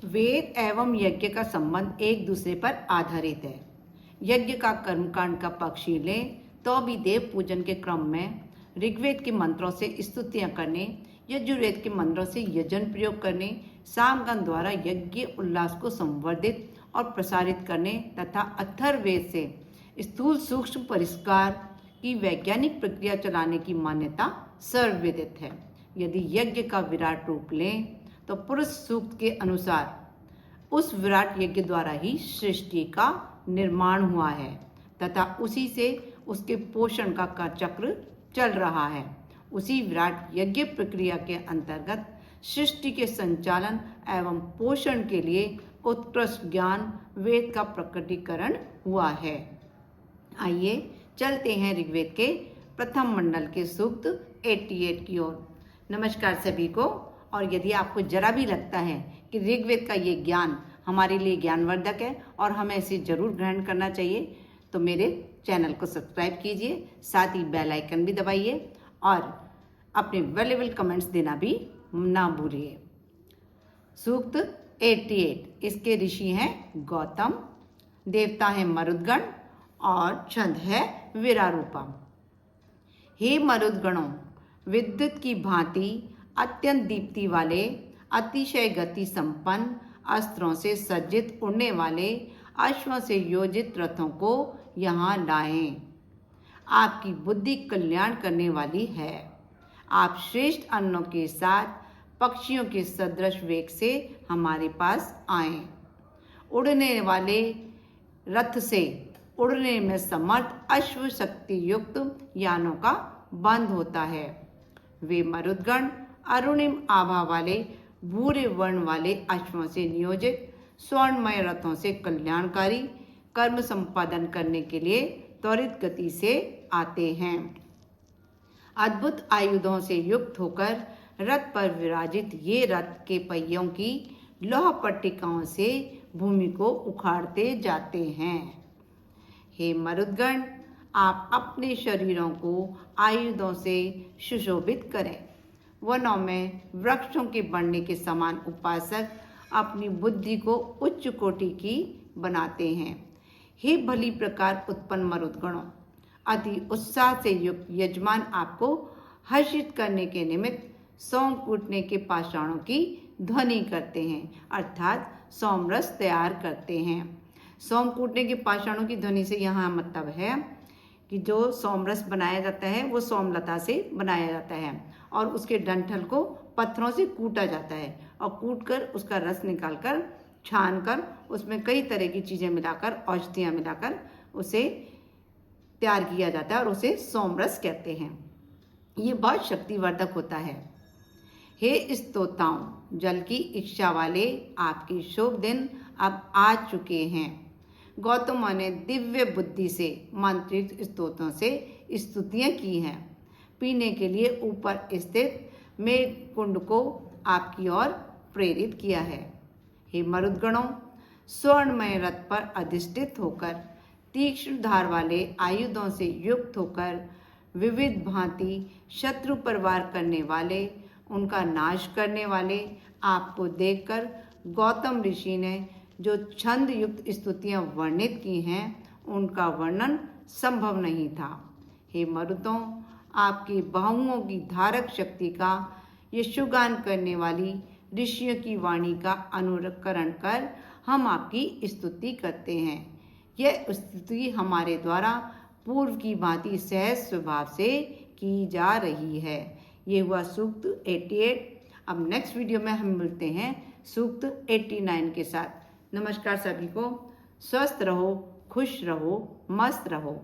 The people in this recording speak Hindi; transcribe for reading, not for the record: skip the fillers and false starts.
वेद एवं यज्ञ का संबंध एक दूसरे पर आधारित है। यज्ञ का कर्मकांड का पक्ष ही लें तो भी देव पूजन के क्रम में ऋग्वेद के मंत्रों से स्तुतियां करने, यजुर्वेद के मंत्रों से यजन प्रयोग करने, सामगान द्वारा यज्ञ उल्लास को संवर्धित और प्रसारित करने तथा अथर्ववेद से स्थूल सूक्ष्म परिष्कार की वैज्ञानिक प्रक्रिया चलाने की मान्यता सर्वविदित है। यदि यज्ञ का विराट रूप लें तो पुरुष सूक्त के अनुसार उस विराट यज्ञ द्वारा ही सृष्टि का निर्माण हुआ है तथा उसी से उसके पोषण का चक्र चल रहा है। उसी विराट यज्ञ प्रक्रिया के अंतर्गत सृष्टि के संचालन एवं पोषण के लिए उत्कृष्ट ज्ञान वेद का प्रकटीकरण हुआ है। आइए चलते हैं ऋग्वेद के प्रथम मंडल के सूक्त 88 की ओर। नमस्कार सभी को। और यदि आपको जरा भी लगता है कि ऋग्वेद का ये ज्ञान हमारे लिए ज्ञानवर्धक है और हमें इसे जरूर ग्रहण करना चाहिए तो मेरे चैनल को सब्सक्राइब कीजिए, साथ ही बेल आइकन भी दबाइए और अपने वैल्यूएबल कमेंट्स देना भी ना भूलिए। सूक्त 88, इसके ऋषि हैं गौतम, देवता हैं मरुदगण और छंद है विरारूपम। हे मरुदगणों, विद्युत की भांति अत्यंत दीप्ति वाले, अतिशय गति संपन्न, अस्त्रों से सज्जित उड़ने वाले, अश्वों से योजित रथों को यहाँ लाएं। आपकी बुद्धि कल्याण करने वाली है। आप श्रेष्ठ अन्नों के साथ पक्षियों के सदृश वेग से हमारे पास आएं। उड़ने वाले रथ से उड़ने में समर्थ अश्व शक्ति युक्त यानों का बंध होता है। वे मरुदगण अरुणिम आभा वाले भूरे वर्ण वाले अश्वों से नियोजित स्वर्णमय रथों से कल्याणकारी कर्म संपादन करने के लिए त्वरित गति से आते हैं। अद्भुत आयुधों से युक्त होकर रथ पर विराजित ये रथ के पहियों की लौह पट्टिकाओं से भूमि को उखाड़ते जाते हैं। हे मरुदगण, आप अपने शरीरों को आयुधों से सुशोभित करें। वनों में वृक्षों के बढ़ने के समान उपासक अपनी बुद्धि को उच्च कोटि की बनाते हैं। हे भली प्रकार उत्पन्न मरुदगणों, अति उत्साह से युक्त यजमान आपको हर्षित करने के निमित्त सोम कूटने के पाषाणों की ध्वनि करते हैं, अर्थात सोमरस तैयार करते हैं। सोम कूटने के पाषाणों की ध्वनि से यहाँ मतलब है कि जो सोमरस बनाया जाता है वो सोमलता से बनाया जाता है और उसके डंठल को पत्थरों से कूटा जाता है और कूटकर उसका रस निकालकर छानकर उसमें कई तरह की चीज़ें मिलाकर, औषधियाँ मिलाकर उसे तैयार किया जाता है और उसे सोमरस कहते हैं। ये बहुत शक्तिवर्धक होता है। हे स्तोताओं, जल की इच्छा वाले, आपके शुभ दिन अब आ चुके हैं। गौतम ने दिव्य बुद्धि से मंत्रित स्तोत्रों से स्तुतियाँ की हैं। पीने के लिए ऊपर स्थित मेघ कुंड को आपकी ओर प्रेरित किया है। हे मरुदगणों, स्वर्णमय रथ पर अधिष्ठित होकर तीक्ष्ण धार वाले आयुधों से युक्त होकर विविध भांति शत्रु पर वार करने वाले, उनका नाश करने वाले आपको देखकर गौतम ऋषि ने जो छंद युक्त स्तुतियाँ वर्णित की हैं उनका वर्णन संभव नहीं था। हे मरुदों, आपकी बाहुओं की धारक शक्ति का यशुगान करने वाली ऋषियों की वाणी का अनुकरण कर हम आपकी स्तुति करते हैं। यह स्तुति हमारे द्वारा पूर्व की भांति सहज स्वभाव से की जा रही है। ये हुआ सूक्त 88। अब नेक्स्ट वीडियो में हम मिलते हैं सूक्त 89 के साथ। नमस्कार सभी को। स्वस्थ रहो, खुश रहो, मस्त रहो।